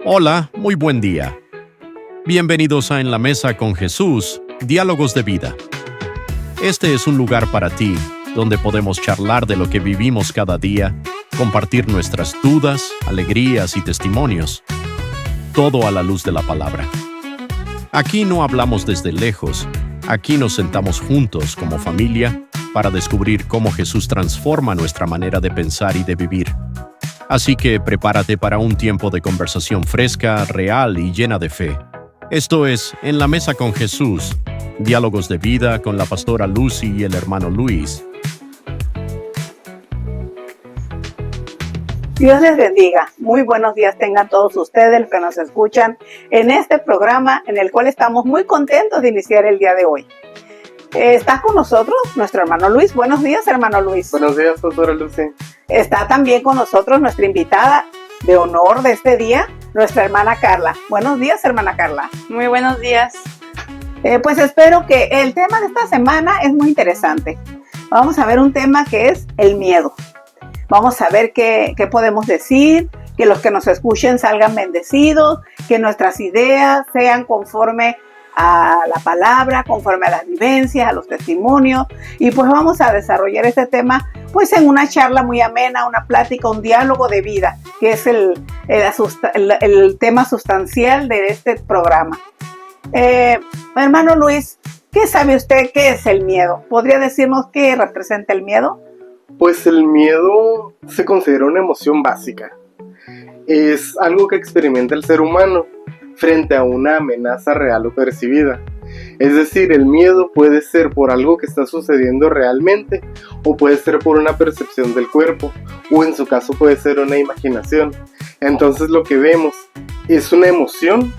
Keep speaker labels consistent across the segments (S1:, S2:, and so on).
S1: Hola, muy buen día. Bienvenidos a En la Mesa con Jesús, Diálogos de Vida. Este es un lugar para ti, donde podemos charlar de lo que vivimos cada día, compartir nuestras dudas, alegrías y testimonios. Todo a la luz de la palabra. Aquí no hablamos desde lejos, aquí nos sentamos juntos como familia para descubrir cómo Jesús transforma nuestra manera de pensar y de vivir. Así que prepárate para un tiempo de conversación fresca, real y llena de fe. Esto es En la Mesa con Jesús, Diálogos de Vida con la pastora Lucy y el hermano Luis.
S2: Dios les bendiga. Muy buenos días tengan todos ustedes los que nos escuchan en este programa en el cual estamos muy contentos de iniciar el día de hoy. Está con nosotros nuestro hermano Luis. Buenos días, hermano Luis.
S3: Buenos días, pastora Lucy.
S2: Está también con nosotros nuestra invitada de honor de este día, nuestra hermana Carla. Buenos días, hermana Carla.
S4: Muy buenos días.
S2: Pues espero que el tema de esta semana es muy interesante. Vamos a ver un tema que es el miedo. Vamos a ver qué podemos decir, que los que nos escuchen salgan bendecidos, que nuestras ideas sean conforme a la palabra, conforme a las vivencias, a los testimonios, y pues vamos a desarrollar este tema pues en una charla muy amena, una plática, un diálogo de vida, que es el tema sustancial de este programa. Hermano Luis, ¿qué sabe usted qué es el miedo? ¿Podría decirnos qué representa el miedo?
S3: Pues el miedo se considera una emoción básica. Es algo que experimenta el ser humano frente a una amenaza real o percibida. Es decir, el miedo puede ser por algo que está sucediendo realmente o puede ser por una percepción del cuerpo o en su caso puede ser una imaginación. Entonces lo que vemos es una emoción,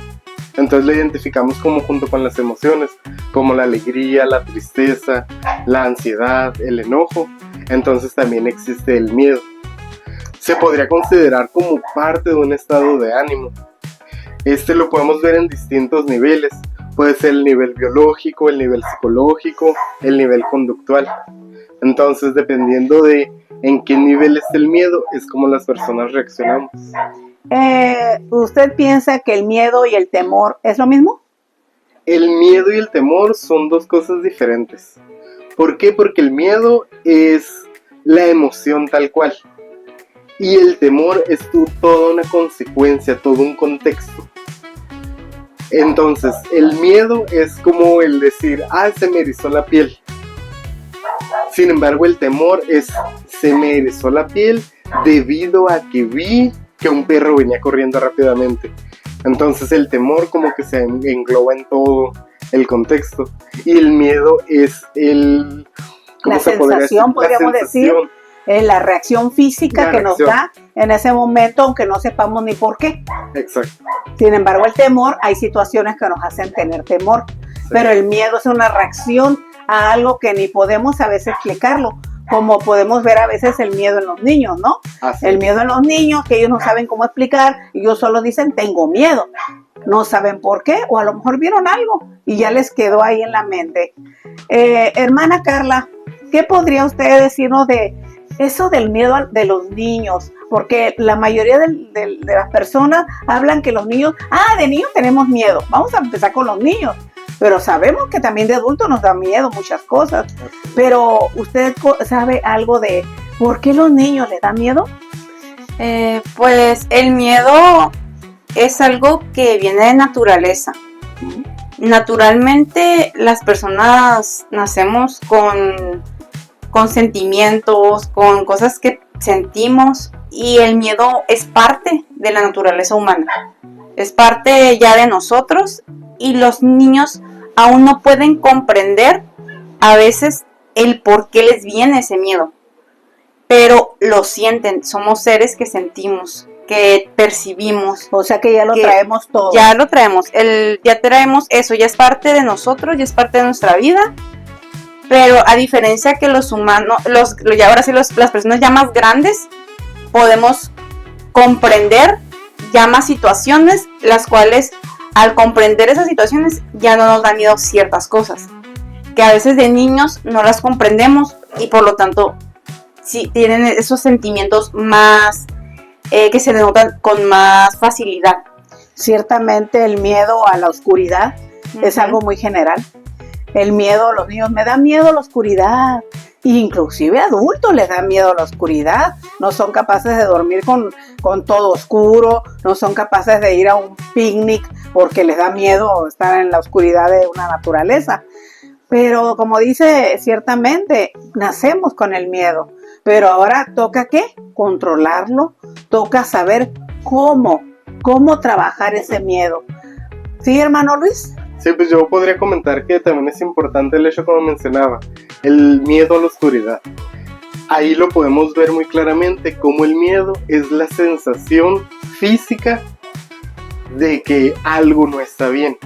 S3: entonces la identificamos como junto con las emociones, como la alegría, la tristeza, la ansiedad, el enojo. Entonces también existe el miedo. Se podría considerar como parte de un estado de ánimo. Este lo podemos ver en distintos niveles. Puede ser el nivel biológico, el nivel psicológico, el nivel conductual. Entonces, dependiendo de en qué nivel está el miedo, es como las personas reaccionamos.
S2: ¿Usted piensa que el miedo y el temor es lo mismo?
S3: El miedo y el temor son dos cosas diferentes. ¿Por qué? Porque el miedo es la emoción tal cual. Y el temor es toda una consecuencia, todo un contexto. Entonces, el miedo es como el decir, se me erizó la piel. Sin embargo, el temor es, se me erizó la piel debido a que vi que un perro venía corriendo rápidamente. Entonces, el temor como que se engloba en todo el contexto. Y el miedo es
S2: la sensación, podríamos decir. La reacción física que nos da en ese momento, aunque no sepamos ni por qué.
S3: Exacto.
S2: Sin embargo, el temor, hay situaciones que nos hacen tener temor, sí. Pero el miedo es una reacción a algo que ni podemos a veces explicarlo, como podemos ver a veces el miedo en los niños, ¿no? Así. El miedo en los niños, que ellos no saben cómo explicar, ellos solo dicen, tengo miedo. No saben por qué, o a lo mejor vieron algo y ya les quedó ahí en la mente. Hermana Carla, ¿qué podría usted decirnos de eso del miedo de los niños? Porque la mayoría de las personas hablan que los niños, de niños tenemos miedo. Vamos a empezar con los niños. Pero sabemos que también de adultos nos da miedo muchas cosas. Pero ¿usted sabe algo de por qué los niños les da miedo?
S4: Pues el miedo es algo que viene de naturaleza. Naturalmente las personas nacemos con sentimientos, con cosas que sentimos, y el miedo es parte de la naturaleza humana, es parte ya de nosotros, y los niños aún no pueden comprender a veces el por qué les viene ese miedo, pero lo sienten. Somos seres que sentimos, que percibimos.
S2: O sea que ya lo traemos todo.
S4: Ya lo traemos, ya traemos eso, ya es parte de nosotros, ya es parte de nuestra vida. Pero a diferencia que los humanos, y ahora sí las personas ya más grandes, podemos comprender ya más situaciones, las cuales al comprender esas situaciones ya no nos dan miedo ciertas cosas, que a veces de niños no las comprendemos y por lo tanto sí tienen esos sentimientos más que se denotan con más facilidad.
S2: Ciertamente el miedo a la oscuridad es algo muy general. El miedo a los niños, me da miedo la oscuridad. Inclusive adultos les da miedo a la oscuridad. No son capaces de dormir con todo oscuro, no son capaces de ir a un picnic porque les da miedo estar en la oscuridad de una naturaleza. Pero como dice, ciertamente nacemos con el miedo. Pero ahora toca ¿qué? Controlarlo, toca saber cómo trabajar ese miedo. ¿Sí, hermano Luis?
S3: Sí, pues yo podría comentar que también es importante el hecho, como mencionaba, el miedo a la oscuridad. Ahí lo podemos ver muy claramente, como el miedo es la sensación física de que algo no está bien.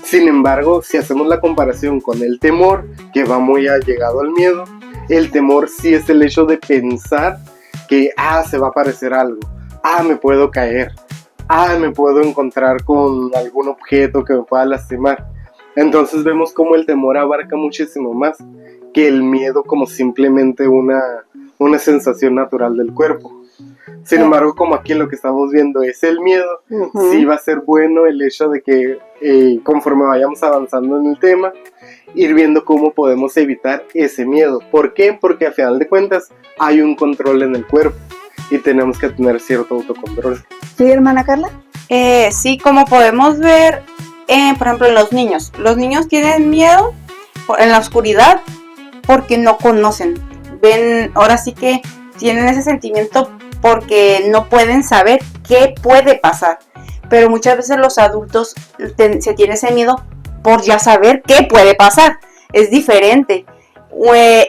S3: Sin embargo, si hacemos la comparación con el temor, que va muy allegado al miedo, el temor sí es el hecho de pensar que, se va a aparecer algo, me puedo caer, me puedo encontrar con algún objeto que me pueda lastimar. Entonces vemos cómo el temor abarca muchísimo más que el miedo como simplemente una sensación natural del cuerpo. Sin embargo, como aquí lo que estamos viendo es el miedo, sí va a ser bueno el hecho de que conforme vayamos avanzando en el tema, ir viendo cómo podemos evitar ese miedo. ¿Por qué? Porque a final de cuentas hay un control en el cuerpo y tenemos que tener cierto autocontrol.
S2: ¿Sí, hermana Carla?
S4: Sí, como podemos ver, por ejemplo, en los niños. Los niños tienen miedo en la oscuridad porque no conocen. Ven, ahora sí que tienen ese sentimiento porque no pueden saber qué puede pasar. Pero muchas veces los adultos se tiene ese miedo por ya saber qué puede pasar. Es diferente.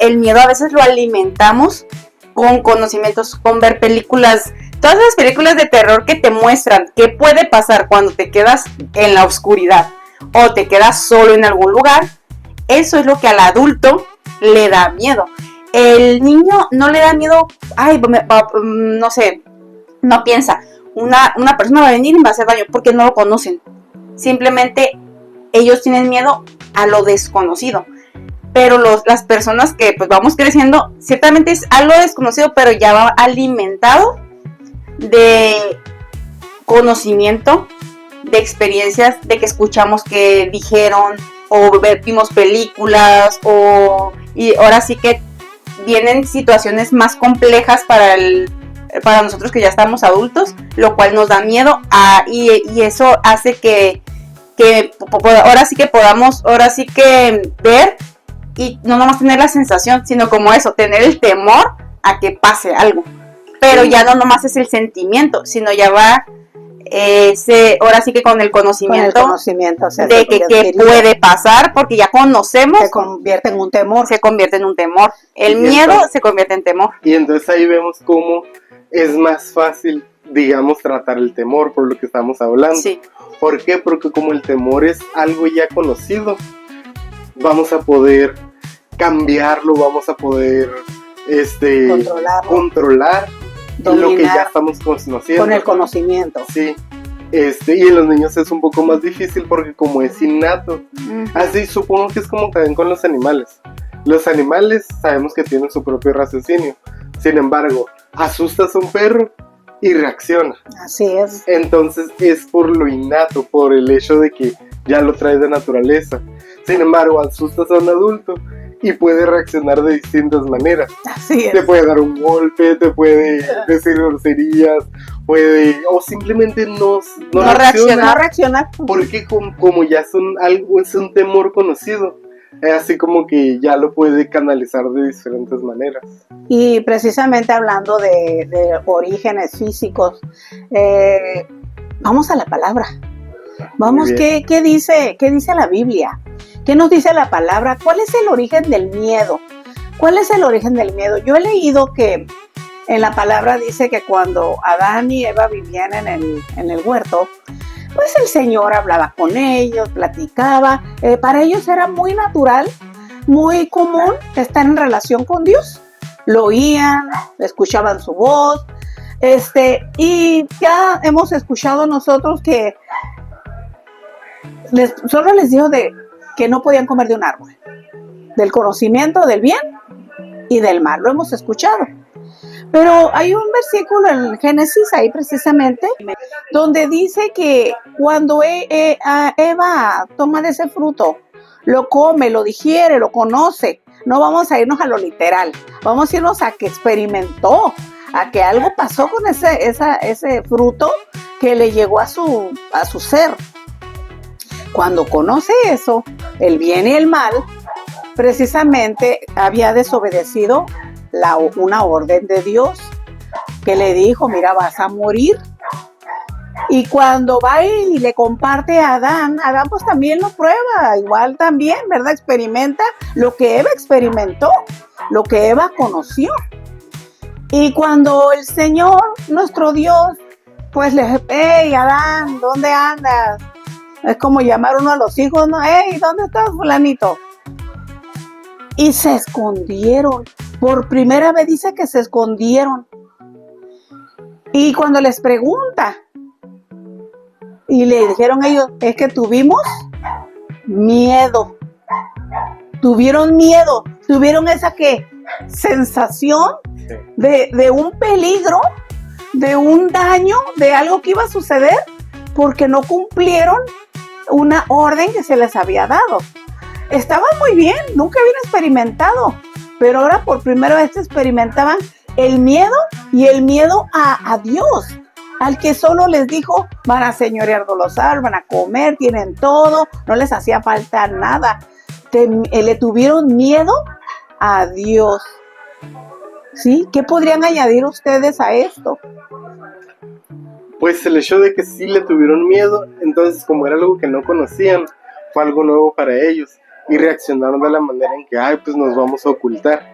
S4: El miedo a veces lo alimentamos con conocimientos, con ver películas, todas las películas de terror que te muestran qué puede pasar cuando te quedas en la oscuridad o te quedas solo en algún lugar. Eso es lo que al adulto le da miedo. El niño no le da miedo, no sé, no piensa, una persona va a venir y me va a hacer daño porque no lo conocen. Simplemente ellos tienen miedo a lo desconocido. Pero las personas que pues vamos creciendo, ciertamente es algo desconocido, pero ya va alimentado de conocimiento, de experiencias, de que escuchamos que dijeron, o vimos películas, y ahora sí que vienen situaciones más complejas para nosotros que ya estamos adultos, lo cual nos da miedo, y eso hace que ahora sí que podamos, ver y no nomás tener la sensación, sino como eso, tener el temor a que pase algo. Pero ya no nomás es el sentimiento, sino ya va ahora sí que con el conocimiento,
S2: o sea,
S4: de que qué puede pasar, porque ya conocemos.
S2: Se convierte en un temor.
S4: El miedo se convierte en temor.
S3: Y entonces ahí vemos cómo es más fácil, digamos, tratar el temor, por lo que estamos hablando.
S4: Sí.
S3: ¿Por qué? Porque como el temor es algo ya conocido, vamos a poder cambiarlo, vamos a poder controlar lo que ya estamos conociendo.
S2: Con el conocimiento.
S3: Sí. Y en los niños es un poco más difícil porque como es innato. Así supongo que es como también con los animales. Los animales sabemos que tienen su propio raciocinio. Sin embargo, asustas a un perro y reacciona.
S2: Así es.
S3: Entonces es por lo innato, por el hecho de que ya lo traes de naturaleza. Sin embargo, asustas a un adulto y puede reaccionar de distintas maneras.
S2: Así es.
S3: Te puede dar un golpe, te puede decir groserías, o simplemente no
S2: reaccionar.
S3: Porque como ya es un temor conocido, así como que ya lo puede canalizar de diferentes maneras.
S2: Y precisamente hablando de orígenes físicos, vamos a la palabra. Vamos, ¿qué dice la Biblia? ¿Qué nos dice la palabra? ¿Cuál es el origen del miedo? ¿Cuál es el origen del miedo? Yo he leído que en la palabra dice que cuando Adán y Eva vivían en el huerto, pues el Señor hablaba con ellos, platicaba. Para ellos era muy natural, muy común estar en relación con Dios. Lo oían, escuchaban su voz. Y ya hemos escuchado nosotros que solo les dijo que no podían comer de un árbol, del conocimiento del bien y del mal. Lo hemos escuchado. Pero hay un versículo en Génesis ahí precisamente, donde dice que cuando Eva toma de ese fruto, lo come, lo digiere, lo conoce, no vamos a irnos a lo literal, vamos a irnos a que experimentó, a que algo pasó con ese fruto que le llegó a su ser. Cuando conoce eso, el bien y el mal, precisamente había desobedecido una orden de Dios que le dijo, mira, vas a morir. Y cuando va y le comparte a Adán pues también lo prueba, igual también, ¿verdad? Experimenta lo que Eva experimentó, lo que Eva conoció. Y cuando el Señor, nuestro Dios, pues le dice, hey, Adán, ¿dónde andas? Es como llamar uno a los hijos, ¿no? Hey, ¿dónde estás, fulanito? Y se escondieron. Por primera vez dice que se escondieron. Y cuando les pregunta, y le dijeron ellos, es que tuvimos miedo. Tuvieron miedo. Tuvieron esa sensación de un peligro, de un daño, de algo que iba a suceder, porque no cumplieron una orden que se les había dado. Estaban muy bien, nunca habían experimentado, pero ahora por primera vez experimentaban el miedo y el miedo a Dios, al que solo les dijo, van a señorear de los árboles, van a comer, tienen todo, no les hacía falta nada. Le tuvieron miedo a Dios. ¿Sí? ¿Qué podrían añadir ustedes a esto?
S3: Pues el hecho de que sí le tuvieron miedo, entonces como era algo que no conocían, fue algo nuevo para ellos y reaccionaron de la manera en que, pues nos vamos a ocultar.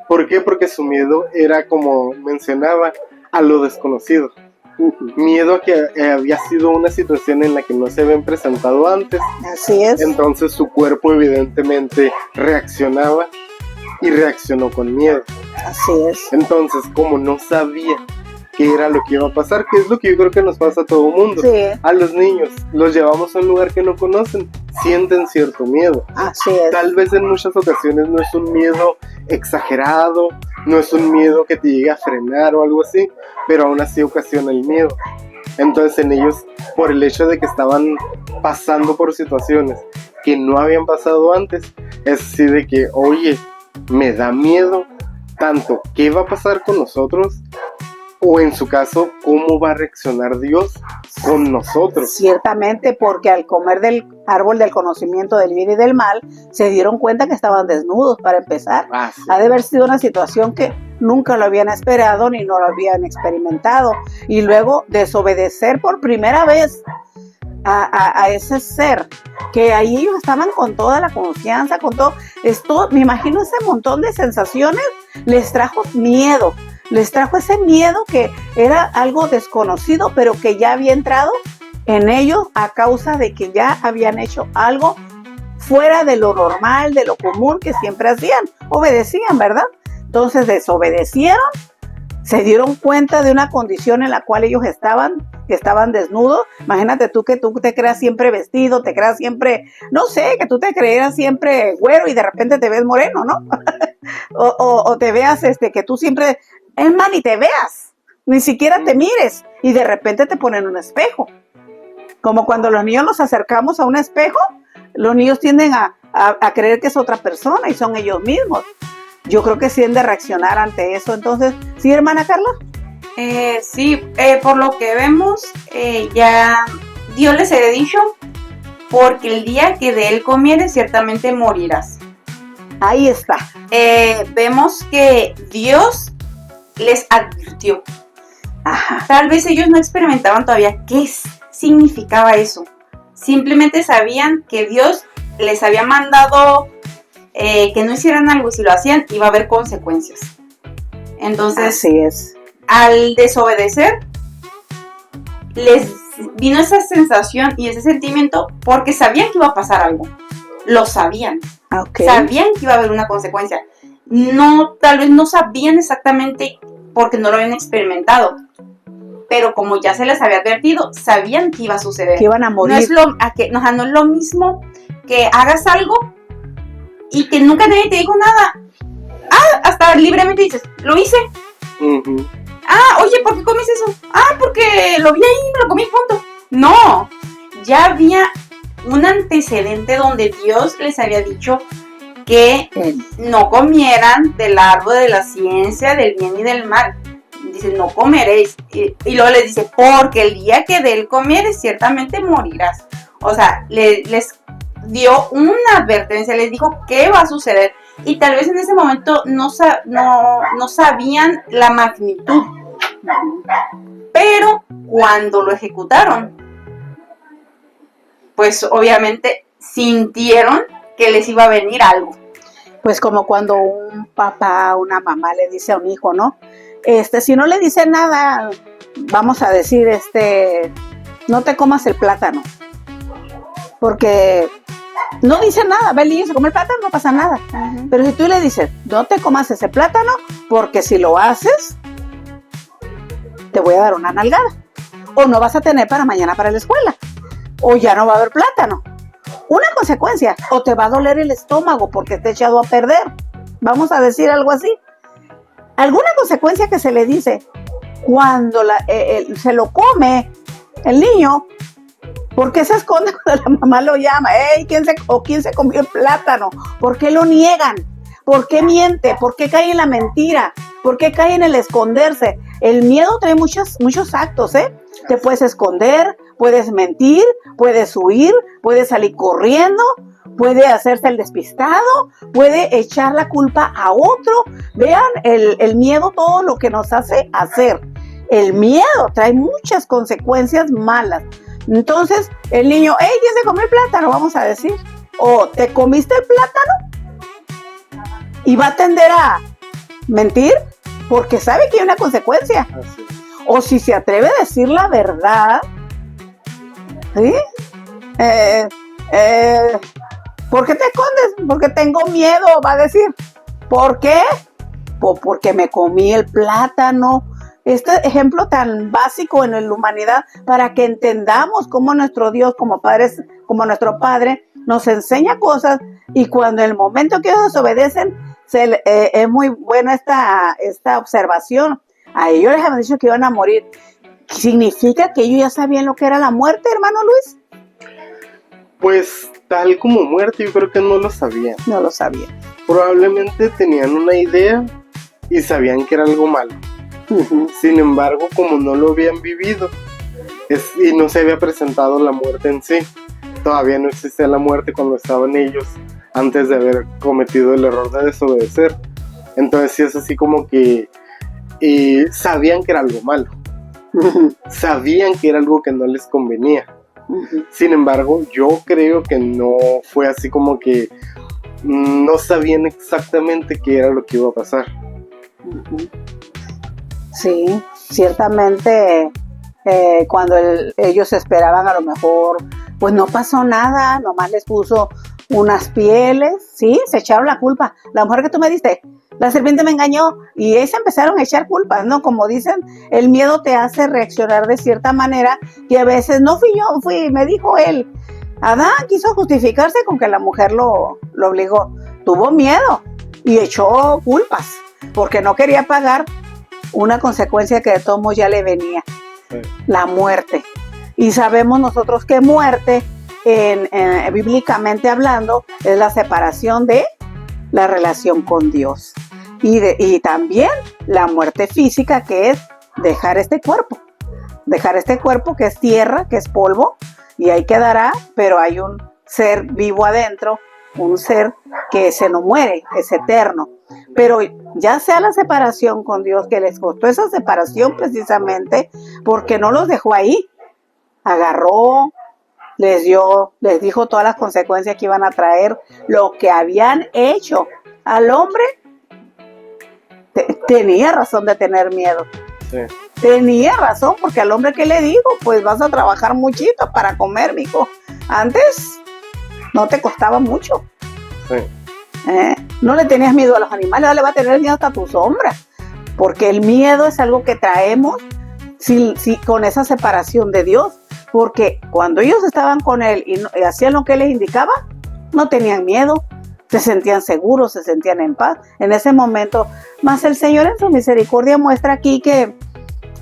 S3: ¿Por qué? Porque su miedo era, como mencionaba, a lo desconocido. Miedo a que había sido una situación en la que no se habían presentado antes.
S2: Así es.
S3: Entonces su cuerpo evidentemente reaccionaba y reaccionó con miedo.
S2: Así es.
S3: Entonces, como no sabía qué era lo que iba a pasar, que es lo que yo creo que nos pasa a todo el mundo.
S2: Sí.
S3: A los niños, los llevamos a un lugar que no conocen, sienten cierto miedo.
S2: Así es.
S3: Tal vez en muchas ocasiones no es un miedo exagerado, no es un miedo que te llegue a frenar o algo así, pero aún así ocasiona el miedo. Entonces en ellos, por el hecho de que estaban pasando por situaciones que no habían pasado antes, es así de que, oye, me da miedo tanto qué va a pasar con nosotros, o en su caso, cómo va a reaccionar Dios con nosotros.
S2: Ciertamente, porque al comer del árbol del conocimiento del bien y del mal, se dieron cuenta que estaban desnudos, para empezar.
S3: Sí.
S2: Ha de haber sido una situación que nunca lo habían esperado ni no lo habían experimentado. Y luego desobedecer por primera vez a ese ser, que ahí ellos estaban con toda la confianza, con todo esto, me imagino ese montón de sensaciones, les trajo miedo. Les trajo ese miedo que era algo desconocido, pero que ya había entrado en ellos a causa de que ya habían hecho algo fuera de lo normal, de lo común que siempre hacían. Obedecían, ¿verdad? Entonces desobedecieron, se dieron cuenta de una condición en la cual ellos estaban, que estaban desnudos. Imagínate tú que tú te creas siempre vestido, te creas siempre, no sé, que tú te creas siempre güero y de repente te ves moreno, ¿no? o te veas que tú siempre... Es más, ni te veas, ni siquiera te mires y de repente te ponen un espejo. Como cuando los niños nos acercamos a un espejo, los niños tienden a creer que es otra persona y son ellos mismos. Yo creo que sí han de reaccionar ante eso. Entonces, ¿sí, hermana Carla?
S4: Sí, por lo que vemos, ya Dios les había dicho, porque el día que de él comieres ciertamente morirás.
S2: Ahí está.
S4: Vemos que Dios les advirtió.
S2: Ajá.
S4: Tal vez ellos no experimentaban todavía qué significaba eso. Simplemente sabían que Dios les había mandado que no hicieran algo, y si lo hacían iba a haber consecuencias. Entonces,
S2: así es.
S4: Al desobedecer, les vino esa sensación y ese sentimiento porque sabían que iba a pasar algo. Lo sabían.
S2: Okay.
S4: Sabían que iba a haber una consecuencia. No, tal vez no sabían exactamente porque no lo habían experimentado, pero como ya se les había advertido, sabían que iba a suceder.
S2: Que iban a morir.
S4: No es lo mismo que hagas algo y que nunca nadie te dijo nada. Hasta libremente dices, lo hice,
S3: Ujú.
S4: Ah, oye, ¿por qué comiste eso? Ah, porque lo vi ahí, me lo comí, punto. No, ya había un antecedente donde Dios les había dicho que no comieran del árbol de la ciencia del bien y del mal. Dice, no comeréis. Y luego les dice, porque el día que de él comieres, ciertamente morirás. O sea, les dio una advertencia, les dijo qué va a suceder. Y tal vez en ese momento no sabían la magnitud. Pero cuando lo ejecutaron, pues obviamente sintieron que les iba a venir algo.
S2: Pues como cuando un papá, una mamá le dice a un hijo, ¿no? Si no le dice nada, vamos a decir, no te comas el plátano. Porque no dice nada, ve el niño, se come el plátano, no pasa nada.
S4: Uh-huh.
S2: Pero si tú le dices, no te comas ese plátano, porque si lo haces, te voy a dar una nalgada. O no vas a tener para mañana para la escuela. O ya no va a haber plátano. Una consecuencia, o te va a doler el estómago porque te he echado a perder. Vamos a decir algo así. Alguna consecuencia que se le dice cuando se lo come el niño, ¿por qué se esconde cuando la mamá lo llama? Hey, ¿quién se comió el plátano? ¿Por qué lo niegan? ¿Por qué miente? ¿Por qué cae en la mentira? ¿Por qué cae en el esconderse? El miedo trae muchos actos, ¿eh? Te puedes esconder, puedes mentir, puedes huir, puedes salir corriendo, puede hacerse el despistado, puede echar la culpa a otro. Vean el miedo, todo lo que nos hace hacer. El miedo trae muchas consecuencias malas. Entonces, el niño, hey, ¿quién se comió el plátano? Vamos a decir. O, ¿te comiste el plátano? Y va a tender a mentir porque sabe que hay una consecuencia.
S3: Así.
S2: O si se atreve a decir la verdad, ¿sí? ¿Por qué te escondes? Porque tengo miedo, va a decir. ¿Por qué? Pues porque me comí el plátano. Este ejemplo tan básico en la humanidad para que entendamos cómo nuestro Dios, como nuestro Padre, nos enseña cosas y cuando en el momento que ellos obedecen, es muy buena esta observación. A ellos les habían dicho que iban a morir. ¿Significa que ellos ya sabían lo que era la muerte, hermano Luis?
S3: Pues tal como muerte, yo creo que no lo sabían.
S2: No lo sabían.
S3: Probablemente tenían una idea y sabían que era algo malo.
S2: Uh-huh.
S3: Sin embargo, como no lo habían vivido y no se había presentado la muerte en sí, todavía no existía la muerte cuando estaban ellos antes de haber cometido el error de desobedecer. Entonces sí es así como que sabían que era algo malo.
S2: Uh-huh.
S3: Sabían que era algo que no les convenía.
S2: Uh-huh.
S3: Sin embargo, yo creo que no fue así como que no sabían exactamente qué era lo que iba a pasar.
S2: Uh-huh. Sí, ciertamente cuando ellos esperaban a lo mejor, pues no pasó nada, nomás les puso unas pieles, sí, se echaron la culpa. La mujer que tú me diste, la serpiente me engañó y ellos empezaron a echar culpas, ¿no? Como dicen, el miedo te hace reaccionar de cierta manera que a veces no fui yo, me dijo él. Adán quiso justificarse con que la mujer lo obligó. Tuvo miedo y echó culpas porque no quería pagar una consecuencia que de todos modos ya le venía, sí. La muerte. Y sabemos nosotros que muerte, bíblicamente hablando, es la separación de la relación con Dios. Y también la muerte física, que es dejar este cuerpo que es tierra, que es polvo, y ahí quedará, pero hay un ser vivo adentro, un ser que se no muere, es eterno. Pero ya sea la separación con Dios, que les costó esa separación precisamente porque no los dejó ahí, agarró, les dijo todas las consecuencias que iban a traer, lo que habían hecho al hombre. Tenía razón de tener miedo.
S3: Sí.
S2: Tenía razón, porque al hombre que le dijo, pues vas a trabajar muchito para comer, mijo. Antes no te costaba mucho.
S3: Sí.
S2: No le tenías miedo a los animales, ahora le va a tener miedo hasta a tu sombra, porque el miedo es algo que traemos con esa separación de Dios, porque cuando ellos estaban con él y hacían lo que él les indicaba, no tenían miedo, se sentían seguros, se sentían en paz en ese momento. Más el Señor en su misericordia muestra aquí que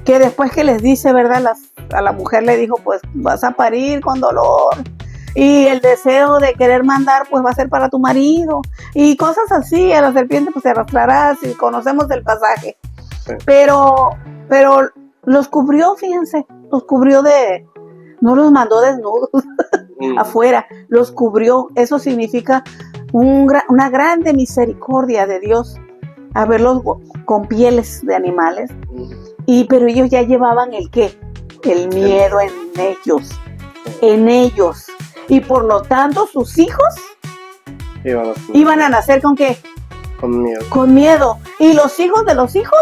S2: después que les dice, ¿verdad? A la mujer le dijo, pues vas a parir con dolor. Y el deseo de querer mandar, pues va a ser para tu marido. Y cosas así, a la serpiente pues te arrastrarás, y conocemos el pasaje.
S3: Sí.
S2: Pero los cubrió, fíjense, los cubrió no los mandó desnudos afuera, los cubrió. Eso significa una grande misericordia de Dios, haberlos con pieles de animales. Pero ellos ya llevaban el miedo en ellos. Y por lo tanto sus hijos iban a nacer ¿con qué?
S3: Con miedo.
S2: Con miedo. Y los hijos de los hijos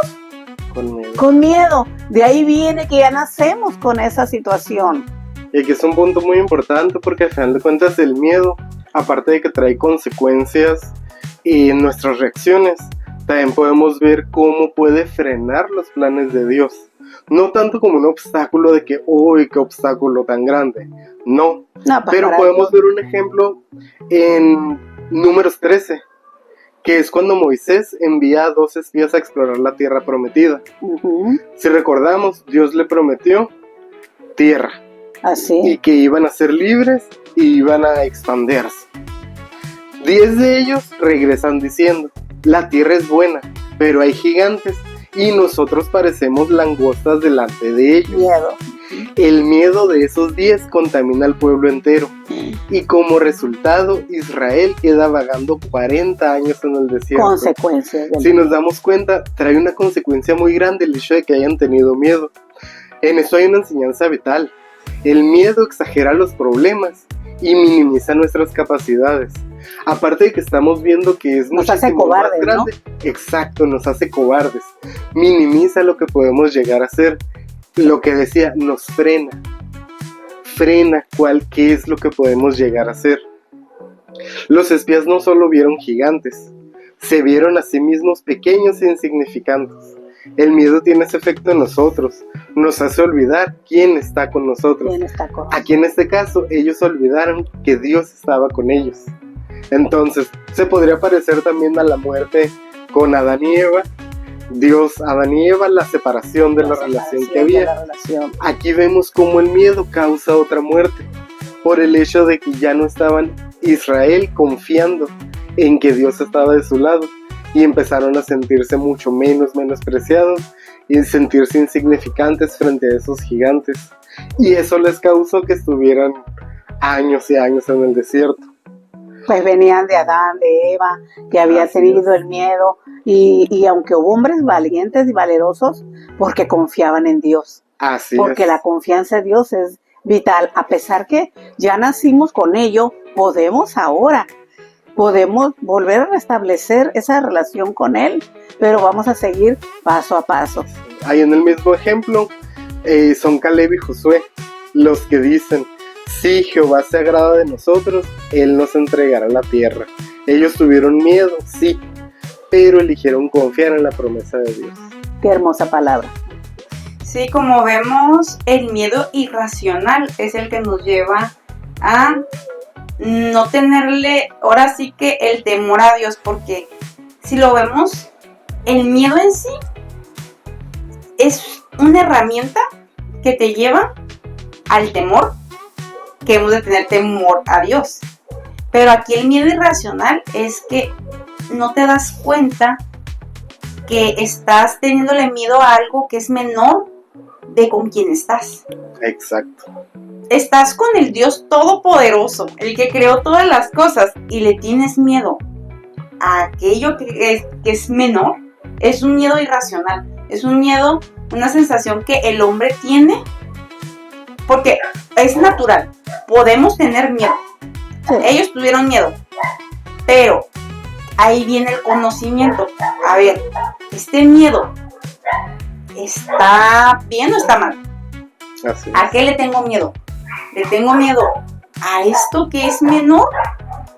S2: con miedo. De ahí viene que ya nacemos con esa situación.
S3: Y aquí es un punto muy importante, porque al final de cuentas el miedo, aparte de que trae consecuencias en nuestras reacciones, también podemos ver cómo puede frenar los planes de Dios. No tanto como un obstáculo de que, ¡uy, qué obstáculo tan grande! No, pero podemos ver un ejemplo en Números 13, que es cuando Moisés envía a 2 espías a explorar la tierra prometida. Si recordamos, Dios le prometió tierra.
S2: Así.
S3: Y que iban a ser libres y iban a expandirse. 10 de ellos regresan diciendo, la tierra es buena, pero hay gigantes y nosotros parecemos langostas delante de ellos.
S2: Miedo.
S3: El miedo de esos 10 contamina al pueblo entero, y como resultado Israel queda vagando 40 años en el desierto.
S2: Consecuencias.
S3: Si nos damos cuenta, trae una consecuencia muy grande el hecho de que hayan tenido miedo. En eso hay una enseñanza vital. El miedo exagera los problemas y minimiza nuestras capacidades. Aparte de que estamos viendo que es
S2: nos hace cobardes, más grande,
S3: ¿no? Exacto, nos hace cobardes. Minimiza lo que podemos llegar a ser. Lo que decía, nos frena. Frena qué es lo que podemos llegar a ser. Los espías no solo vieron gigantes, se vieron a sí mismos pequeños e insignificantes. El miedo tiene ese efecto en nosotros, nos hace olvidar quién está con nosotros. Aquí en este caso, ellos olvidaron que Dios estaba con ellos. Entonces, se podría parecer también a la muerte con Adán y Eva. Dios, Adán y Eva, la separación de la relación que había. Aquí vemos cómo el miedo causa otra muerte, por el hecho de que ya no estaban Israel confiando en que Dios estaba de su lado, y empezaron a sentirse mucho menospreciados y sentirse insignificantes frente a esos gigantes, y eso les causó que estuvieran años y años en el desierto.
S2: Pues venían de Adán, de Eva, que había tenido el miedo, y aunque hubo hombres valientes y valerosos, porque confiaban en Dios. Porque la confianza en Dios es vital. A pesar que ya nacimos con ello, podemos volver a restablecer esa relación con Él, pero vamos a seguir paso a paso.
S3: Ahí en el mismo ejemplo, son Caleb y Josué los que dicen, si Jehová se agrada de nosotros, Él nos entregará la tierra. Ellos tuvieron miedo, sí, pero eligieron confiar en la promesa de Dios.
S2: Qué hermosa palabra.
S4: Sí, como vemos, el miedo irracional es el que nos lleva a no tenerle, ahora sí que el temor a Dios, porque si lo vemos, el miedo en sí es una herramienta que te lleva al temor, que hemos de tener temor a Dios. Pero aquí el miedo irracional es que no te das cuenta que estás teniéndole miedo a algo que es menor de con quien estás.
S3: Exacto.
S4: Estás con el Dios todopoderoso, el que creó todas las cosas, y le tienes miedo a aquello que es menor. Es un miedo irracional, es un miedo, una sensación que el hombre tiene, porque es natural, podemos tener miedo. Ellos tuvieron miedo, pero ahí viene el conocimiento. A ver, este miedo, ¿está bien o está mal?
S3: Así es.
S4: ¿A qué le tengo miedo? Le tengo miedo a esto que es menor.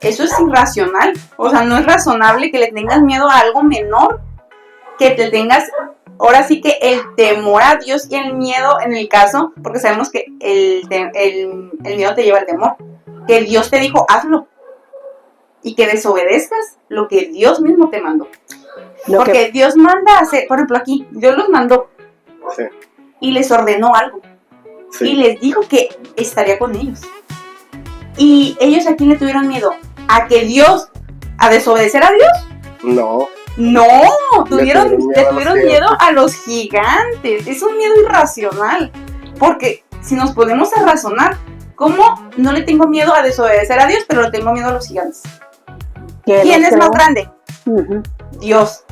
S4: Eso es irracional. O sea, no es razonable que le tengas miedo a algo menor, que te tengas, ahora sí que el temor a Dios y el miedo en el caso, porque sabemos que el miedo te lleva al temor. Que Dios te dijo, hazlo. y que desobedezcas lo que Dios mismo te mandó. Porque
S2: que
S4: Dios manda a hacer, por ejemplo aquí, Dios los mandó
S3: Sí,
S4: y les ordenó algo y
S3: sí.
S4: les dijo que estaría con ellos. Y ellos, ¿a quién le tuvieron miedo? ¿A que Dios, a desobedecer a Dios?
S3: No,
S4: No,
S3: tuvieron
S4: le
S3: miedo a los
S4: tuvieron miedo a los gigantes. Es un miedo irracional. Porque si nos ponemos a razonar, ¿cómo no le tengo miedo a desobedecer a Dios, pero le tengo miedo a los gigantes? ¿Quién es más grande?
S2: Uh-huh.
S4: Dios.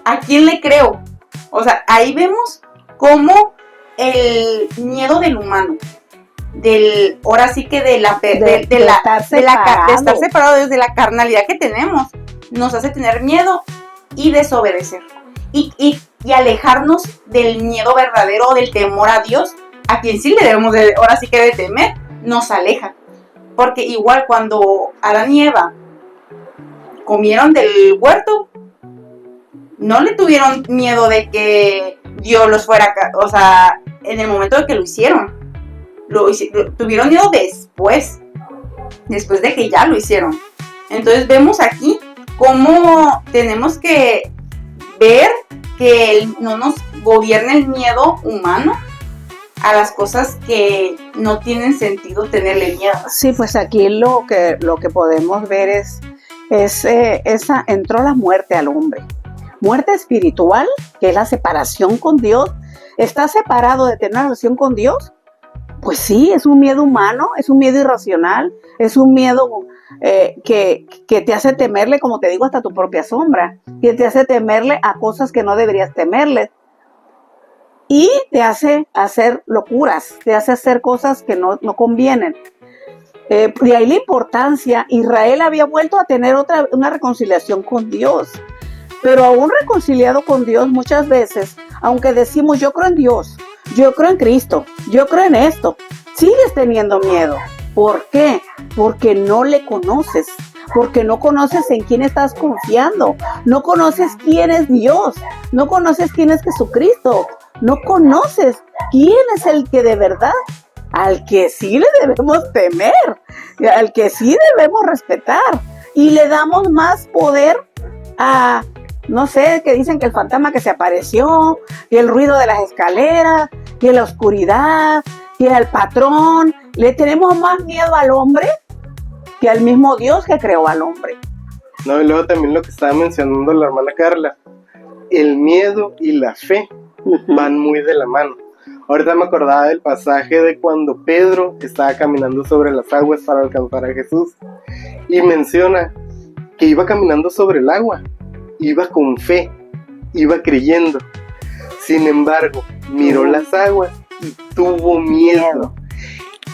S4: ¿A quién le creo? O sea, ahí vemos cómo el miedo del humano, ahora sí que de estar separado desde la carnalidad que tenemos, nos hace tener miedo y desobedecer. Y alejarnos del miedo verdadero, del temor a Dios, a quien sí le debemos ahora sí que de temer, nos aleja. Porque igual cuando Adán y Eva comieron del huerto, no le tuvieron miedo de que Dios los fuera, o sea, en el momento de que lo hicieron. Tuvieron miedo después de que ya lo hicieron. Entonces vemos aquí cómo tenemos que ver que no nos gobierne el miedo humano a las cosas que no tienen sentido tenerle miedo.
S2: Sí, pues aquí lo que podemos ver es entró la muerte al hombre. Muerte espiritual, que es la separación con Dios. ¿Estás separado de tener una relación con Dios? Pues sí, es un miedo humano, es un miedo irracional, es un miedo que te hace temerle, como te digo, hasta tu propia sombra, que te hace temerle a cosas que no deberías temerle. Y te hace hacer locuras, te hace hacer cosas que no convienen. De ahí la importancia. Israel había vuelto a tener una reconciliación con Dios, pero aún reconciliado con Dios muchas veces, aunque decimos yo creo en Dios, yo creo en Cristo, yo creo en esto, sigues teniendo miedo. ¿Por qué? Porque no le conoces, porque no conoces en quién estás confiando, no conoces quién es Dios, no conoces quién es Jesucristo, no conoces quién es el que de verdad, al que sí le debemos temer, al que sí debemos respetar, y le damos más poder a, no sé, que dicen que el fantasma que se apareció, y el ruido de las escaleras, y la oscuridad, y al patrón. Le tenemos más miedo al hombre que al mismo Dios que creó al hombre.
S3: No, y luego también lo que estaba mencionando la hermana Carla, el miedo y la fe van muy de la mano. Ahorita me acordaba del pasaje de cuando Pedro estaba caminando sobre las aguas para alcanzar a Jesús, y menciona que iba caminando sobre el agua, iba con fe, iba creyendo. Sin embargo, miró las aguas y tuvo miedo.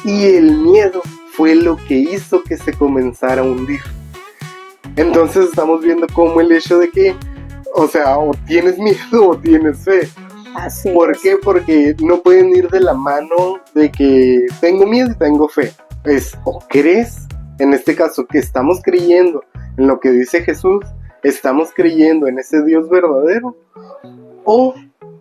S3: Y el miedo fue lo que hizo que se comenzara a hundir. Entonces estamos viendo cómo el hecho de que, o sea, o tienes miedo o tienes fe.
S2: Así
S3: ¿Por
S2: es.
S3: qué? Porque no pueden ir de la mano de que tengo miedo y tengo fe. Es o crees, en este caso, que estamos creyendo en lo que dice Jesús, estamos creyendo en ese Dios verdadero, o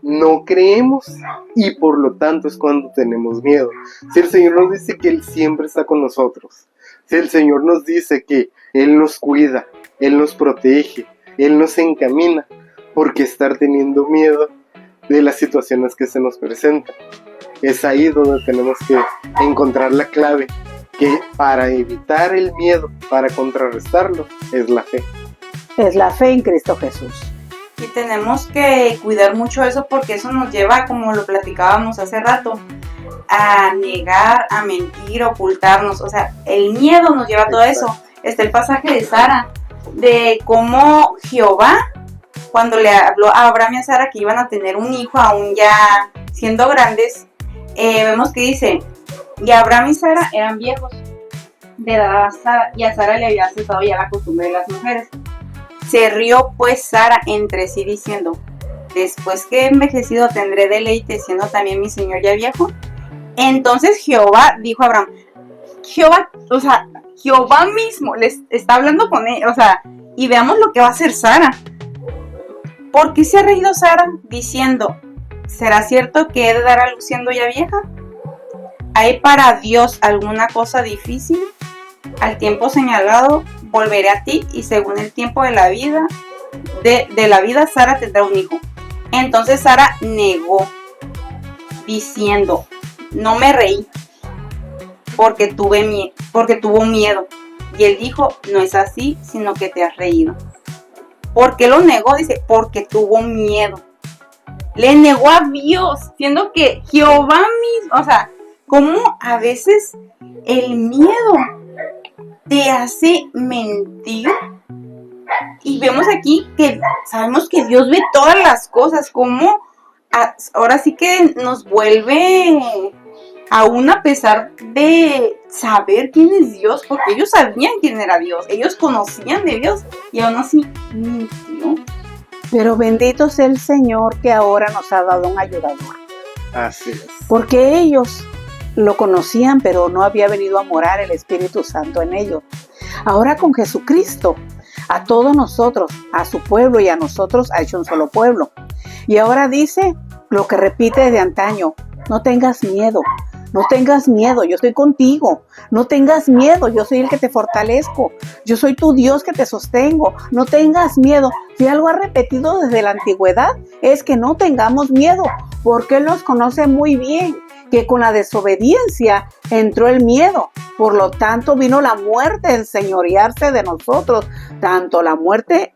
S3: no creemos y por lo tanto es cuando tenemos miedo. Si el Señor nos dice que Él siempre está con nosotros, si el Señor nos dice que Él nos cuida, Él nos protege, Él nos encamina, ¿por qué estar teniendo miedo de las situaciones que se nos presentan? Es ahí donde tenemos que encontrar la clave, que para evitar el miedo, para contrarrestarlo, es la fe.
S2: Es la fe en Cristo Jesús.
S4: Y tenemos que cuidar mucho eso, porque eso nos lleva, como lo platicábamos hace rato, a negar, a mentir, a ocultarnos. O sea, el miedo nos lleva a todo eso. Está el pasaje de Sara, de cómo Jehová, cuando le habló a Abraham y a Sara que iban a tener un hijo aún ya siendo grandes, vemos que dice, y Abraham y Sara eran viejos de edad avanzada, y a Sara le había cesado ya la costumbre de las mujeres. Se rió pues Sara entre sí diciendo, después que he envejecido tendré deleite siendo también mi señor ya viejo. Entonces Jehová dijo a Abraham, Jehová mismo les está hablando con él, o sea, y veamos lo que va a hacer Sara. ¿Por qué se ha reído Sara diciendo, ¿será cierto que he de dar a luz siendo ya vieja? ¿Hay para Dios alguna cosa difícil? Al tiempo señalado volveré a ti y según el tiempo de la vida, de la vida, Sara tendrá un hijo. Entonces Sara negó, diciendo, no me reí, porque tuvo miedo. Y él dijo, no es así, sino que te has reído. ¿Por qué lo negó? Dice, porque tuvo miedo. Le negó a Dios, siendo que Jehová mismo, o sea, como a veces el miedo te hace mentir. Y vemos aquí que sabemos que Dios ve todas las cosas, como ahora sí que nos vuelve aún a pesar de saber quién es Dios, porque ellos sabían quién era Dios, ellos conocían de Dios y aún así mintió.
S2: Pero bendito sea el Señor que ahora nos ha dado un ayudador.
S3: Así es.
S2: Porque ellos lo conocían, pero no había venido a morar el Espíritu Santo en ellos. Ahora con Jesucristo, a todos nosotros, a su pueblo y a nosotros ha hecho un solo pueblo. Y ahora dice lo que repite desde antaño, no tengas miedo. No tengas miedo, yo estoy contigo. No tengas miedo, yo soy el que te fortalezco. Yo soy tu Dios que te sostengo. No tengas miedo. Si algo ha repetido desde la antigüedad, es que no tengamos miedo, porque Él nos conoce muy bien, que con la desobediencia entró el miedo. Por lo tanto, vino la muerte a enseñorearse de nosotros, tanto la muerte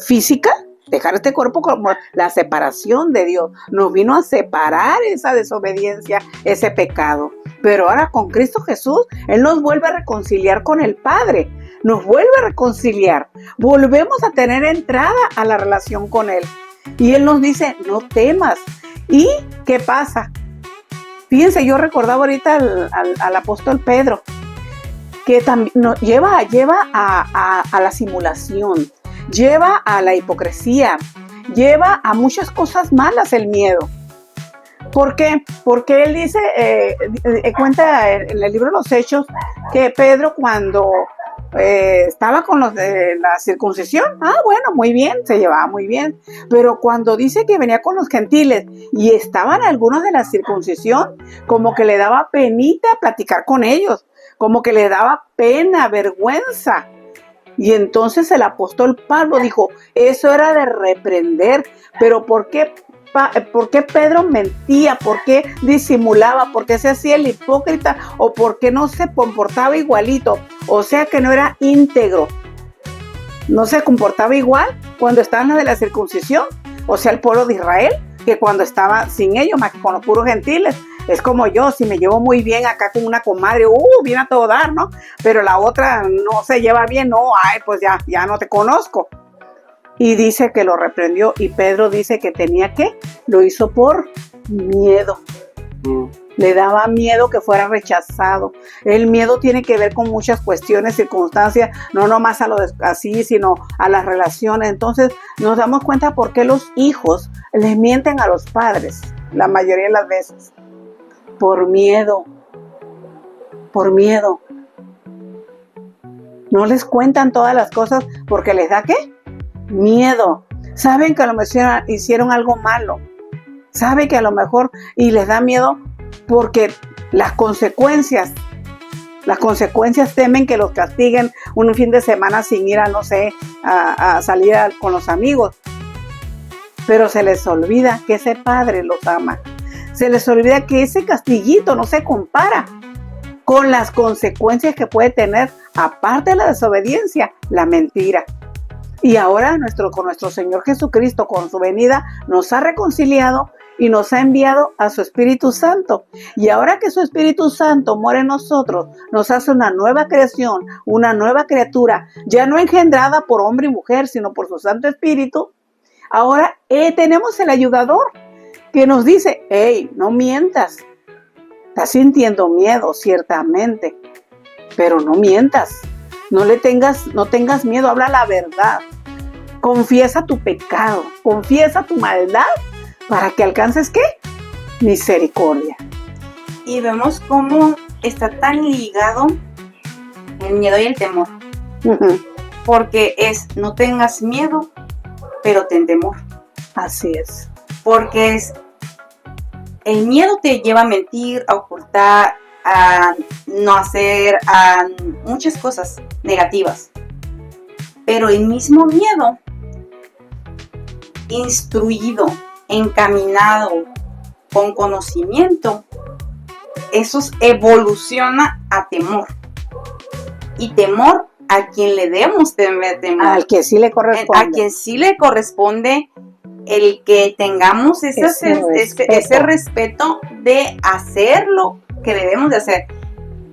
S2: física, dejar este cuerpo, como la separación de Dios. Nos vino a separar esa desobediencia, ese pecado. Pero ahora con Cristo Jesús, Él nos vuelve a reconciliar con el Padre. Nos vuelve a reconciliar. Volvemos a tener entrada a la relación con Él. Y Él nos dice, no temas. ¿Y qué pasa? Fíjense, yo recordaba ahorita al apóstol Pedro, que también lleva a la simulación, lleva a la hipocresía, lleva a muchas cosas malas el miedo. ¿Por qué? Porque él dice, cuenta en el libro de los Hechos, que Pedro cuando estaba con los de la circuncisión, bueno, muy bien, se llevaba muy bien, pero cuando dice que venía con los gentiles y estaban algunos de la circuncisión, como que le daba penita platicar con ellos, como que le daba pena, vergüenza. Y entonces el apóstol Pablo dijo, eso era de reprender, pero ¿por qué Pedro mentía? ¿Por qué disimulaba? ¿Por qué se hacía el hipócrita? ¿O por qué no se comportaba igualito? O sea que no era íntegro. No se comportaba igual cuando estaba en la de la circuncisión. O sea, el pueblo de Israel, que cuando estaba sin ellos, más que con los puros gentiles. Es como yo, si me llevo muy bien acá con una comadre, viene a todo dar, ¿no? Pero la otra no se lleva bien, no, pues ya no te conozco. Y dice que lo reprendió, y Pedro dice que tenía que, lo hizo por miedo. Le daba miedo que fuera rechazado. El miedo tiene que ver con muchas cuestiones, circunstancias, no nomás a lo así, sino a las relaciones. Entonces nos damos cuenta por qué los hijos les mienten a los padres, la mayoría de las veces. Por miedo. Por miedo. No les cuentan todas las cosas porque les da, ¿qué? Miedo. Saben que a lo mejor hicieron algo malo. Saben que a lo mejor, y les da miedo porque las consecuencias temen que los castiguen un fin de semana sin ir a salir con los amigos. Pero se les olvida que ese padre los ama. Se les olvida que ese castiguito no se compara con las consecuencias que puede tener, aparte de la desobediencia, la mentira. Y ahora con nuestro Señor Jesucristo, con su venida, nos ha reconciliado y nos ha enviado a su Espíritu Santo. Y ahora que su Espíritu Santo mora en nosotros, nos hace una nueva creación, una nueva criatura, ya no engendrada por hombre y mujer, sino por su Santo Espíritu. Ahora tenemos el ayudador que nos dice, hey, no mientas. Estás sintiendo miedo, ciertamente, pero no mientas. No tengas miedo, habla la verdad. Confiesa tu pecado, confiesa tu maldad para que alcances, ¿qué? Misericordia.
S4: Y vemos cómo está tan ligado el miedo y el temor. Porque no tengas miedo, pero ten temor.
S2: Así es.
S4: Porque el miedo te lleva a mentir, a ocultar, a no hacer, a muchas cosas negativas. Pero el mismo miedo, instruido, encaminado, con conocimiento, eso evoluciona a temor. Y temor a quien le debemos temer temor.
S2: Al que sí le corresponde.
S4: A quien sí le corresponde el que tengamos ese respeto de hacer lo que debemos de hacer.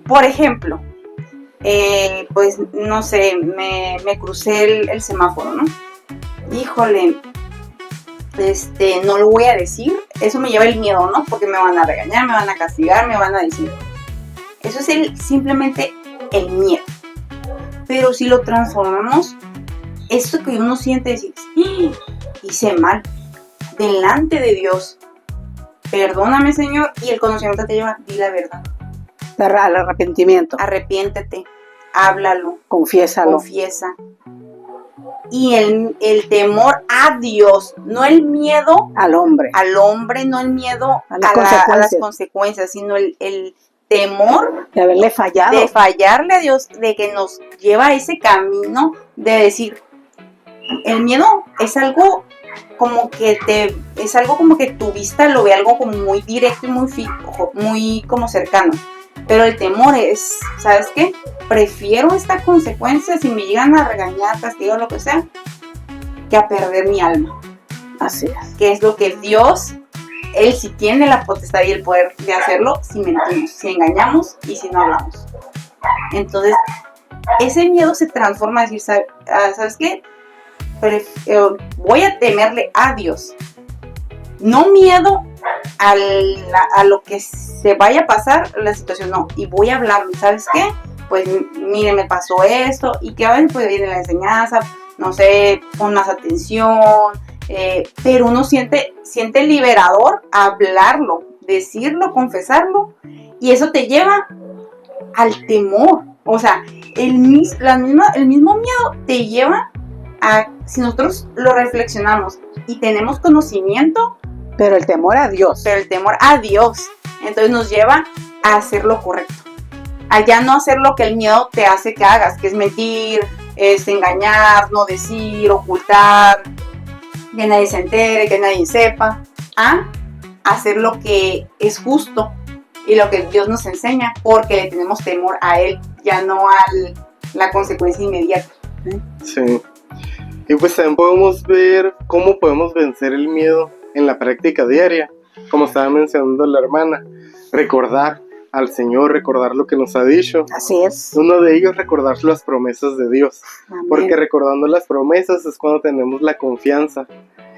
S4: Por ejemplo, pues no sé, me crucé el semáforo, ¿no? Híjole, no lo voy a decir, eso me lleva el miedo, ¿no? Porque me van a regañar, me van a castigar, me van a decir. Eso es simplemente el miedo. Pero si lo transformamos, esto que uno siente, decir, hice mal, delante de Dios, perdóname, Señor, y el conocimiento te lleva, di la verdad.
S2: Al arrepentimiento.
S4: Arrepiéntete, háblalo,
S2: confiésalo.
S4: Confiesa. Y el temor a Dios, no el miedo
S2: al hombre,
S4: no el miedo a las consecuencias, sino el temor
S2: de haberle fallado,
S4: de fallarle a Dios, de que nos lleva a ese camino de decir, el miedo es algo como que tu vista lo ve algo como muy directo y muy fijo, muy como cercano. Pero el temor es, ¿sabes qué? Prefiero esta consecuencia si me llegan a regañar, castigar, lo que sea, que a perder mi alma.
S2: Así es.
S4: Que es lo que Dios, Él sí tiene la potestad y el poder de hacerlo si mentimos, si engañamos y si no hablamos. Entonces, ese miedo se transforma a decir, ¿sabes qué? Voy a temerle a Dios. No miedo a lo que se vaya a pasar la situación, no, y voy a hablarle, ¿sabes qué? Pues mire, me pasó esto, y que a veces puede ir en la enseñanza, no sé, pon más atención, pero uno siente liberador hablarlo, decirlo, confesarlo, y eso te lleva al temor. O sea, el mismo miedo te lleva a, si nosotros lo reflexionamos y tenemos conocimiento,
S2: pero el temor a Dios.
S4: Entonces nos lleva a hacer lo correcto. A ya no hacer lo que el miedo te hace que hagas, que es mentir, es engañar, no decir, ocultar, que nadie se entere, que nadie sepa. A hacer lo que es justo y lo que Dios nos enseña, porque le tenemos temor a Él, ya no a la consecuencia inmediata.
S3: Sí. Y pues también podemos ver cómo podemos vencer el miedo en la práctica diaria, como estaba mencionando la hermana, recordar al Señor, recordar lo que nos ha dicho.
S2: Así es.
S3: Uno de ellos, recordar las promesas de Dios.
S2: Amén.
S3: Porque recordando las promesas es cuando tenemos la confianza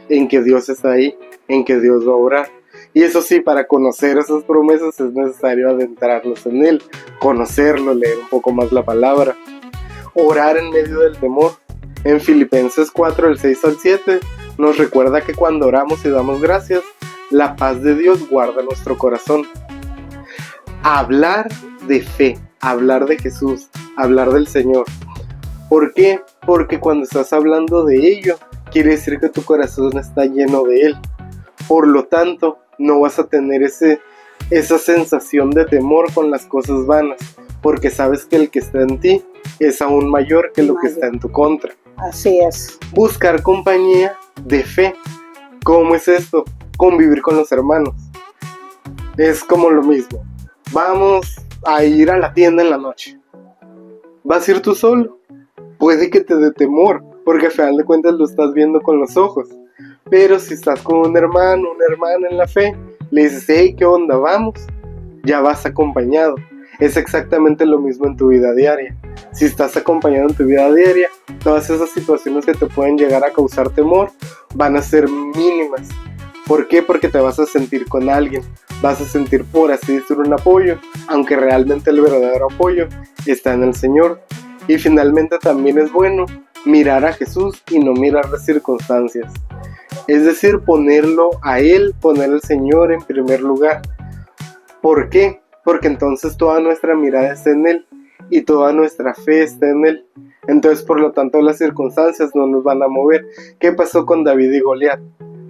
S3: en que Dios está ahí, en que Dios va a obrar. Y eso sí, para conocer esas promesas es necesario adentrarnos en Él, conocerlo, leer un poco más la palabra, orar en medio del temor. En Filipenses 4, del 6 al 7, nos recuerda que cuando oramos y damos gracias, la paz de Dios guarda nuestro corazón. Hablar de fe, hablar de Jesús, hablar del Señor. ¿Por qué? Porque cuando estás hablando de ello, quiere decir que tu corazón está lleno de Él. Por lo tanto, no vas a tener esa sensación de temor con las cosas vanas, porque sabes que el que está en ti es aún mayor que lo que está en tu contra.
S2: Así es.
S3: Buscar compañía de fe. ¿Cómo es esto? Convivir con los hermanos. Es como lo mismo. Vamos a ir a la tienda en la noche. ¿Vas a ir tú solo? Puede que te dé temor, porque al final de cuentas lo estás viendo con los ojos. Pero si estás con un hermano, una hermana en la fe, le dices, hey, ¿qué onda? Vamos. Ya vas acompañado. Es exactamente lo mismo en tu vida diaria. Si estás acompañado en tu vida diaria, todas esas situaciones que te pueden llegar a causar temor van a ser mínimas. ¿Por qué? Porque te vas a sentir con alguien, vas a sentir, por así decir, un apoyo, aunque realmente el verdadero apoyo está en el Señor. Y finalmente también es bueno mirar a Jesús y no mirar las circunstancias. Es decir, ponerlo a Él, poner al Señor en primer lugar. ¿Por qué? Porque entonces toda nuestra mirada está en Él y toda nuestra fe está en Él. Entonces, por lo tanto, las circunstancias no nos van a mover. ¿Qué pasó con David y Goliat?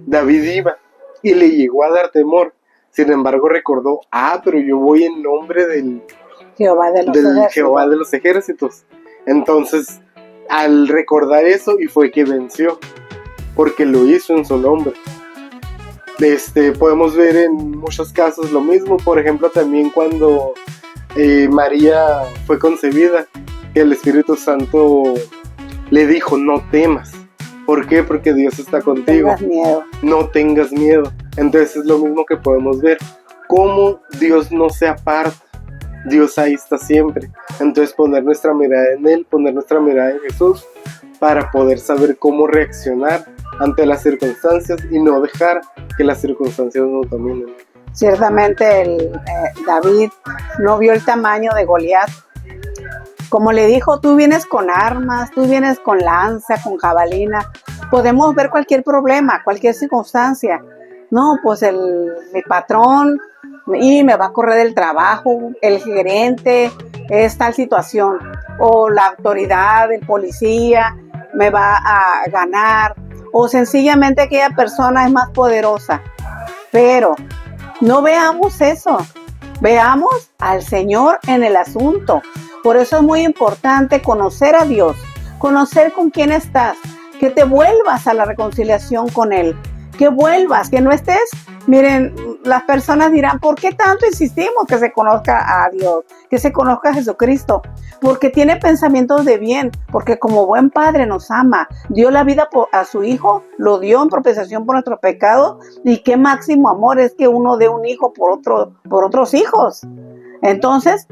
S3: David iba y le llegó a dar temor. Sin embargo, recordó, pero yo voy en nombre del Jehová de los ejércitos. Entonces, al recordar eso, y fue que venció, porque lo hizo en su nombre. Podemos ver en muchos casos lo mismo, por ejemplo también cuando María fue concebida, que el Espíritu Santo le dijo: no temas. ¿Por qué? Porque Dios está contigo.
S2: No tengas miedo.
S3: No tengas miedo. Entonces es lo mismo que podemos ver, cómo Dios no se aparta. Dios ahí está siempre. Entonces poner nuestra mirada en Él, poner nuestra mirada en Jesús, para poder saber cómo reaccionar ante las circunstancias y no dejar que las circunstancias nos dominen.
S2: Ciertamente David no vio el tamaño de Goliat. Como le dijo, tú vienes con armas, tú vienes con lanza, con jabalina. Podemos ver cualquier problema, cualquier circunstancia. No, pues mi patrón y me va a correr del trabajo, el gerente, es tal situación, o la autoridad, el policía me va a ganar, o sencillamente aquella persona es más poderosa. Pero no veamos eso, veamos al Señor en el asunto. Por eso es muy importante conocer a Dios, conocer con quién estás, que te vuelvas a la reconciliación con Él, que vuelvas, que no estés. Miren, las personas dirán: ¿por qué tanto insistimos que se conozca a Dios, que se conozca a Jesucristo? Porque tiene pensamientos de bien, porque como buen padre nos ama, dio la vida a su hijo, lo dio en propiciación por nuestros pecados, y qué máximo amor es que uno dé un hijo por otros hijos. Entonces,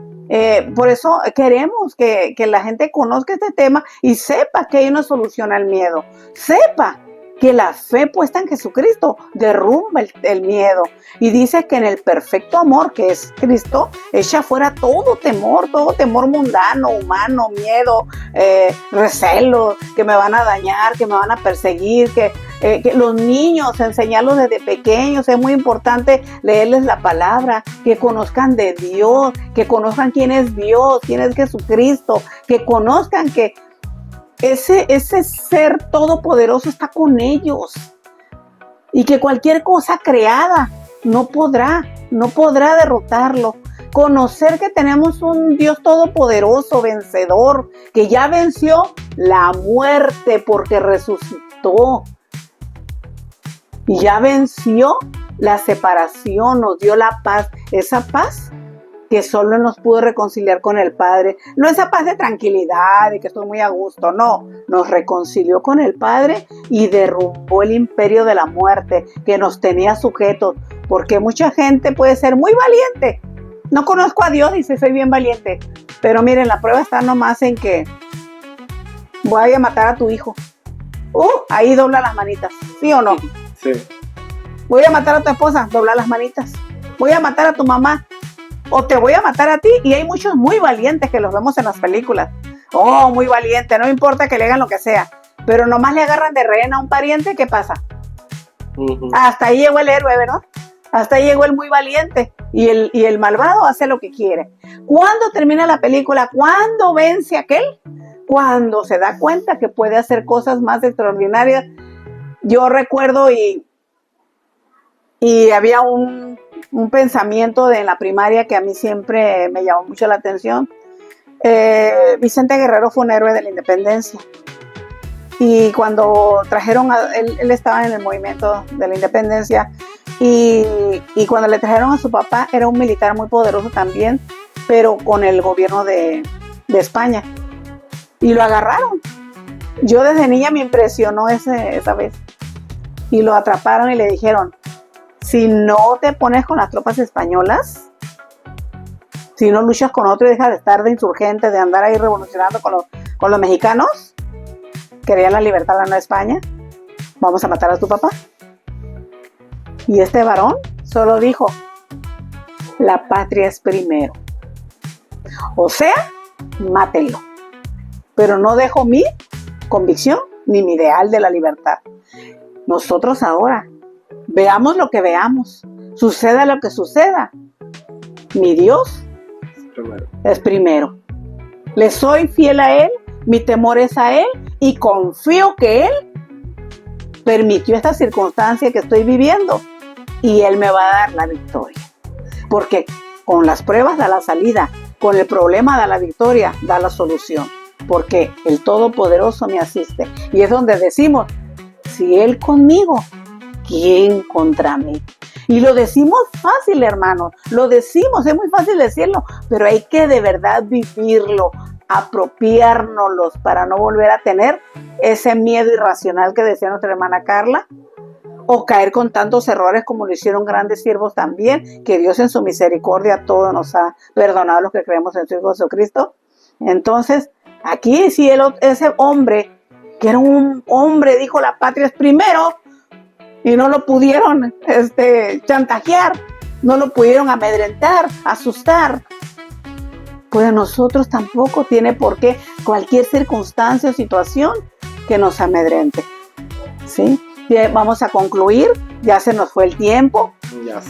S2: por eso queremos que la gente conozca este tema y sepa que hay una solución al miedo, sepa que la fe puesta en Jesucristo derrumba el miedo, y dice que en el perfecto amor que es Cristo echa fuera todo temor mundano, humano, miedo, recelo, que me van a dañar, que me van a perseguir, que los niños, enseñarlos desde pequeños. Es muy importante leerles la palabra, que conozcan de Dios, que conozcan quién es Dios, quién es Jesucristo, que conozcan que ese ser todopoderoso está con ellos, y que cualquier cosa creada no podrá derrotarlo. Conocer que tenemos un Dios todopoderoso, vencedor, que ya venció la muerte porque resucitó, y ya venció la separación, nos dio la paz, esa paz que solo nos pudo reconciliar con el Padre. No esa paz de tranquilidad, de que estoy muy a gusto, no. Nos reconcilió con el Padre y derrumbó el imperio de la muerte que nos tenía sujetos. Porque mucha gente puede ser muy valiente. No conozco a Dios, dice: soy bien valiente. Pero miren, la prueba está nomás en que voy a matar a tu hijo. Ahí dobla las manitas, ¿sí o no?
S3: Sí.
S2: Voy a matar a tu esposa, dobla las manitas. Voy a matar a tu mamá, o te voy a matar a ti. Y hay muchos muy valientes que los vemos en las películas. Muy valiente, no importa que le hagan lo que sea, pero nomás le agarran de rehén a un pariente. ¿Qué pasa? Uh-huh. Hasta ahí llegó el héroe, ¿verdad? Hasta ahí llegó el muy valiente, y el malvado hace lo que quiere. ¿Cuándo termina la película? ¿Cuándo vence aquel? Cuando se da cuenta que puede hacer cosas más extraordinarias. Yo recuerdo y había un pensamiento en la primaria que a mí siempre me llamó mucho la atención. Vicente Guerrero fue un héroe de la independencia, y cuando trajeron él estaba en el movimiento de la independencia, y cuando le trajeron a su papá, era un militar muy poderoso también, pero con el gobierno de España, y lo agarraron. Yo desde niña me impresionó esa vez, y lo atraparon y le dijeron: si no te pones con las tropas españolas, si no luchas con otro y dejas de estar de insurgente, de andar ahí revolucionando con los mexicanos, querían la libertad de la Nueva España, vamos a matar a tu papá. Y este varón solo dijo: la patria es primero. O sea, mátenlo. Pero no dejo mi convicción ni mi ideal de la libertad. Nosotros ahora, veamos lo que veamos, suceda lo que suceda, mi Dios es primero. Le soy fiel a Él, mi temor es a Él, y confío que Él permitió esta circunstancia que estoy viviendo, y Él me va a dar la victoria. Porque con las pruebas da la salida, con el problema da la victoria, da la solución. porque el Todopoderoso me asiste. Y es donde decimos, si Él conmigo, ¿quién contra mí? Y lo decimos fácil, hermanos, lo decimos, es muy fácil decirlo, pero hay que de verdad vivirlo, apropiárnoslos para no volver a tener ese miedo irracional que decía nuestra hermana Carla, o caer con tantos errores como lo hicieron grandes siervos también, que Dios en su misericordia a todos nos ha perdonado los que creemos en su Hijo Jesucristo. Entonces, aquí sí ese hombre, que era un hombre, dijo la patria es primero, y no lo pudieron chantajear, no lo pudieron amedrentar, asustar. Pues a nosotros tampoco tiene por qué cualquier circunstancia o situación que nos amedrente. ¿Sí? Vamos a concluir, ya se nos fue el tiempo.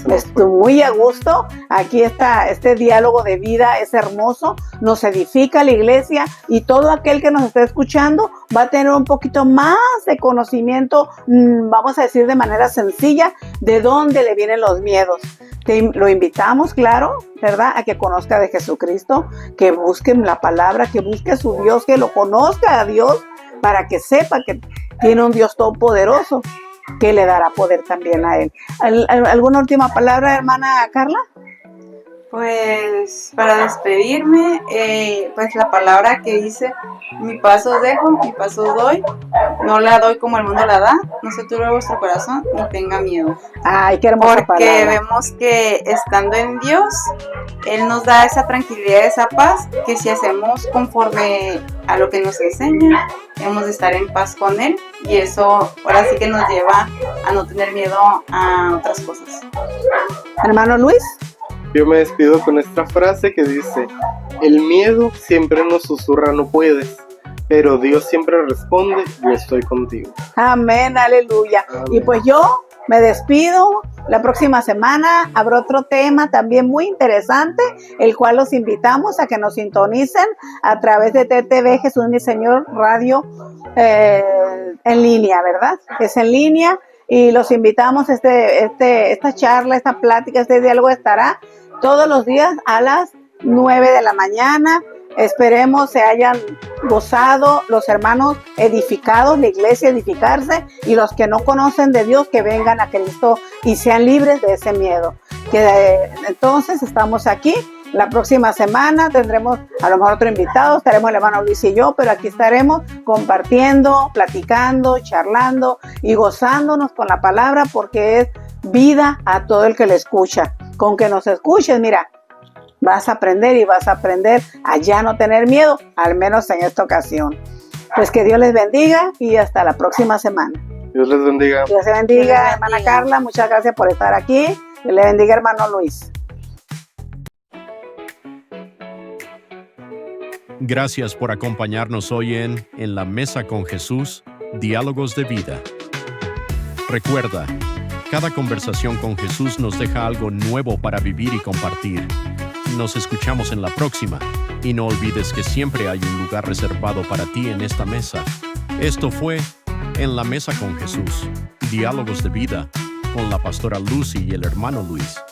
S2: Estoy muy a gusto. Aquí está este diálogo de vida, es hermoso, nos edifica la iglesia y todo aquel que nos esté escuchando va a tener un poquito más de conocimiento, vamos a decir de manera sencilla, de dónde le vienen los miedos. Lo invitamos, claro, ¿verdad?, a que conozca de Jesucristo, que busque la palabra, que busque a su Dios, que lo conozca a Dios, para que sepa que tiene un Dios todopoderoso que le dará poder también a él. ¿Alguna última palabra, hermana Carla?
S4: Pues para despedirme, pues la palabra que dice, mi paso dejo, mi paso doy, no la doy como el mundo la da, no se turbe vuestro corazón, ni tenga miedo.
S2: Ay, qué hermosa palabra.
S4: Porque vemos que estando en Dios, Él nos da esa tranquilidad, esa paz, que si hacemos conforme a lo que nos enseña, hemos de estar en paz con Él, y eso ahora sí que nos lleva a no tener miedo a otras cosas.
S2: Hermano Luis.
S3: Yo me despido con esta frase que dice: el miedo siempre nos susurra no puedes, pero Dios siempre responde, yo estoy contigo.
S2: Amén, aleluya. Amén. Y pues yo me despido. La próxima semana habrá otro tema también muy interesante, el cual los invitamos a que nos sintonicen a través de TTV Jesús Mi Señor Radio en línea, ¿verdad? Es en línea. Y los invitamos, esta charla, esta plática, este diálogo estará todos los días a las 9 de la mañana. Esperemos se hayan gozado, los hermanos edificados, la iglesia edificarse, y los que no conocen de Dios que vengan a Cristo y sean libres de ese miedo. Entonces estamos aquí. La próxima semana tendremos a lo mejor otro invitado, estaremos el hermano Luis y yo, pero aquí estaremos compartiendo, platicando, charlando y gozándonos con la palabra, porque es vida a todo el que le escucha. Con que nos escuches, mira, vas a aprender y vas a aprender a ya no tener miedo, al menos en esta ocasión. Pues que Dios les bendiga y hasta la próxima semana.
S3: Dios les bendiga.
S2: Dios les bendiga, hermana Carla, muchas gracias por estar aquí. Dios le bendiga, hermano Luis.
S1: Gracias por acompañarnos hoy en la Mesa con Jesús, Diálogos de Vida. Recuerda, cada conversación con Jesús nos deja algo nuevo para vivir y compartir. Nos escuchamos en la próxima, y no olvides que siempre hay un lugar reservado para ti en esta mesa. Esto fue En la Mesa con Jesús, Diálogos de Vida, con la pastora Lucy y el hermano Luis.